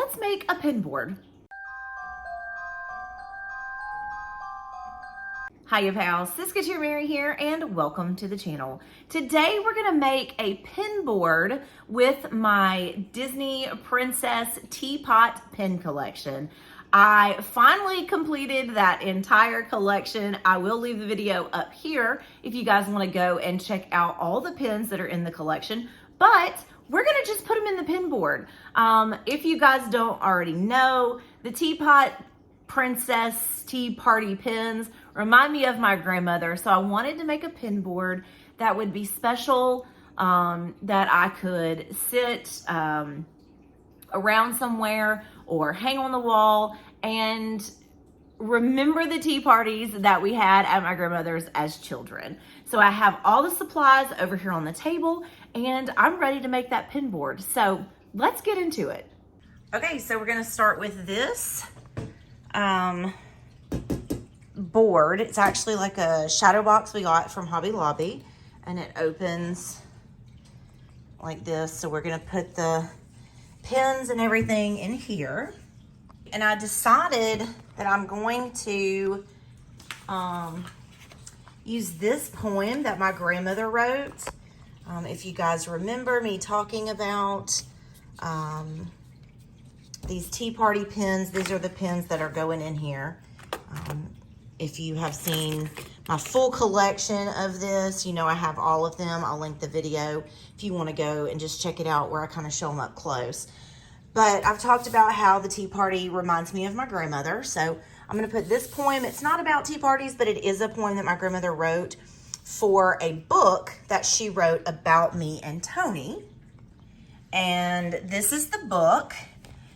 let's make a pin board. Hiya pals, Siska Mary here and welcome to the channel. Today we're gonna make a pin board with my Disney Princess Teapot pin collection. I finally completed that entire collection. I will leave the video up here if you guys wanna go and check out all the pins that are in the collection, but we're gonna just put them in the pin board. If you guys don't already know, the Teapot Princess Tea Party pins remind me of my grandmother, so I wanted to make a pin board that would be special, that I could sit around somewhere or hang on the wall and remember the tea parties that we had at my grandmother's as children. So I have all the supplies over here on the table and I'm ready to make that pin board. So let's get into it. Okay, so we're gonna start with this board. It's actually like a shadow box we got from Hobby Lobby, and it opens like this. So we're gonna put the pins and everything in here. And I decided that I'm going to use this poem that my grandmother wrote. If you guys remember me talking about these tea party pins, these are the pins that are going in here. If you have seen my full collection of this, you know I have all of them. I'll link the video if you want to go and just check it out where I kind of show them up close. But I've talked about how the tea party reminds me of my grandmother. So I'm going to put this poem. It's not about tea parties, but it is a poem that my grandmother wrote for a book that she wrote about me and Tony. And this is the book.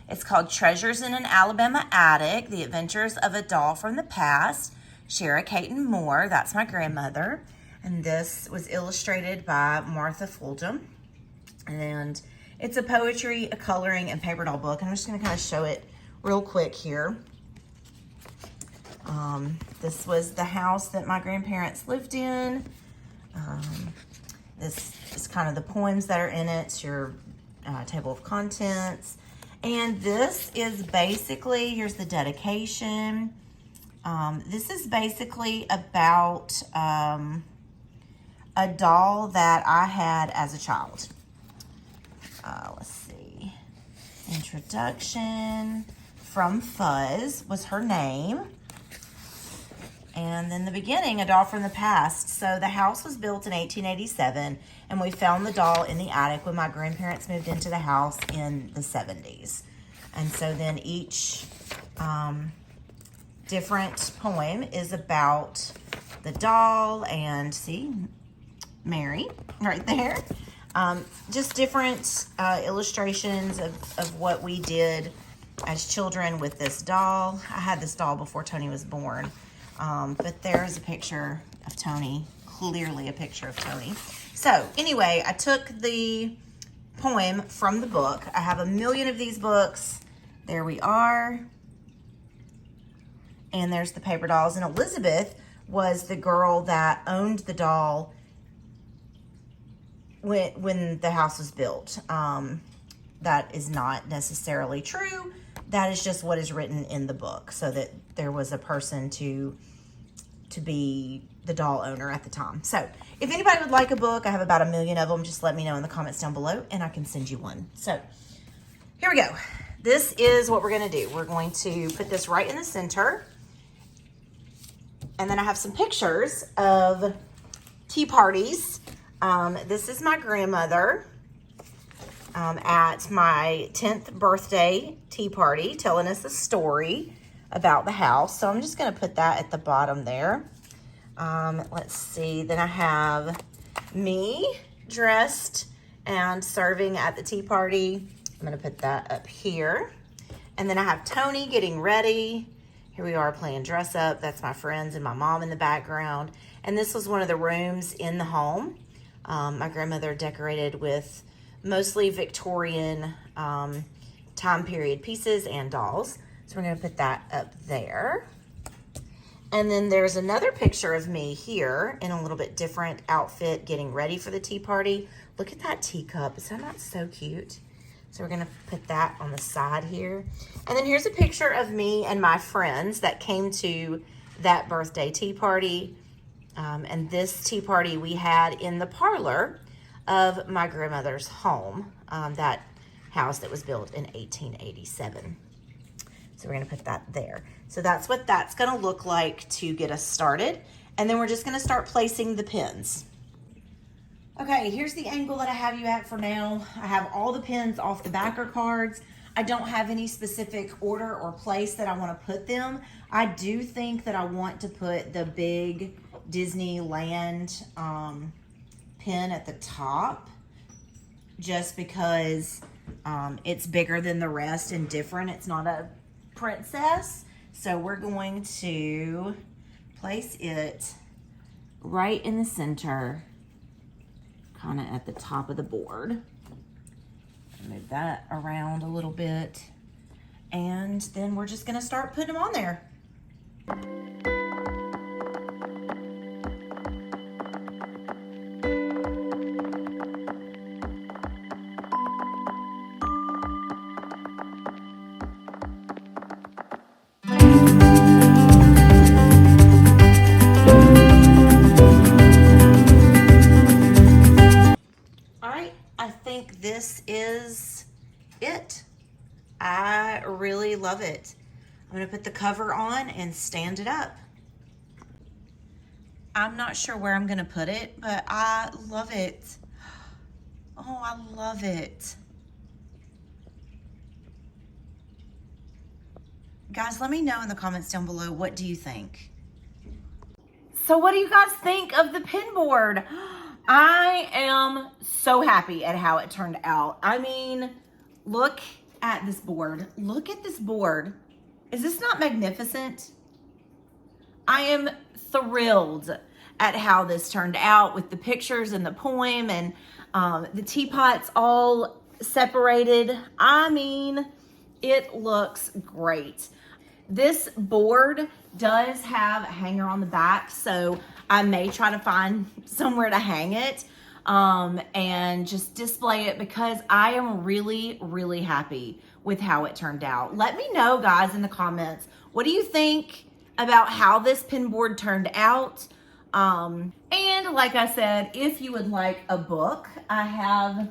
It's called Treasures in an Alabama Attic, The Adventures of a Doll from the Past. Shara Caton Moore, that's my grandmother. And this was illustrated by Martha Fulgham. And it's a poetry, a coloring, and paper doll book. I'm just gonna kind of show it real quick here. This was the house that my grandparents lived in. This is kind of the poems that are in it. It's your table of contents. And this is basically, here's the dedication. This is basically about a doll that I had as a child. Let's see. Introduction from Fuzz was her name. And then the beginning, a doll from the past. So the house was built in 1887, and we found the doll in the attic when my grandparents moved into the house in the 70s. And so then each different poem is about the doll, and see, Mary right there. Just different illustrations of what we did as children with this doll. I had this doll before Tony was born. But there's a picture of Tony, clearly a picture of Tony. So anyway, I took the poem from the book. I have a million of these books. There we are. And there's the paper dolls. And Elizabeth was the girl that owned the doll when the house was built. That is not necessarily true. That is just what is written in the book, so that there was a person to be the doll owner at the time. So if anybody would like a book, I have about a million of them. Just let me know in the comments down below and I can send you one. So here we go. This is what we're going to do. We're going to put this right in the center. And then I have some pictures of tea parties. This is my grandmother at my 10th birthday tea party, telling us a story about the house. So I'm just going to put that at the bottom there. Let's see. Then I have me dressed and serving at the tea party. I'm going to put that up here. And then I have Tony getting ready. Here we are playing dress up. That's my friends and my mom in the background. And this was one of the rooms in the home. My grandmother decorated with mostly Victorian time period pieces and dolls. So we're going to put that up there. And then there's another picture of me here in a little bit different outfit getting ready for the tea party. Look at that teacup. Is that not so cute? So we're gonna put that on the side here. And then here's a picture of me and my friends that came to that birthday tea party. And this tea party we had in the parlor of my grandmother's home, that house that was built in 1887. So we're gonna put that there. So that's what that's gonna look like to get us started. And then we're just gonna start placing the pins. Okay, here's the angle that I have you at for now. I have all the pins off the backer cards. I don't have any specific order or place that I want to put them. I do think that I want to put the big Disneyland pin at the top, just because it's bigger than the rest and different. It's not a princess. So we're going to place it right in the center, kind of at the top of the board. Move that around a little bit. And then we're just gonna start putting them on there. This is it. I really love it. I'm gonna put the cover on and stand it up. I'm not sure where I'm gonna put it, but I love it. Oh, I love it. Guys, let me know in the comments down below, what do you think? So what do you guys think of the pin board? I am so happy at how it turned out. I mean, look at this board. Look at this board. Is this not magnificent? I am thrilled at how this turned out with the pictures and the poem and the teapots all separated. I mean, it looks great. This board does have a hanger on the back, so I may try to find somewhere to hang it and just display it, because I am really, really happy with how it turned out. Let me know, guys, in the comments, what do you think about how this pin board turned out? And like I said, if you would like a book, I have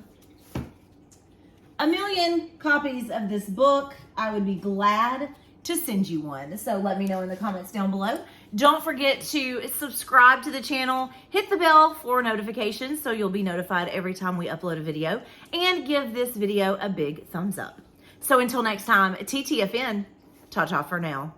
a million copies of this book. I would be glad to send you one. So let me know in the comments down below. Don't forget to subscribe to the channel, hit the bell for notifications so you'll be notified every time we upload a video, and give this video a big thumbs up. So until next time, TTFN, ta-ta for now.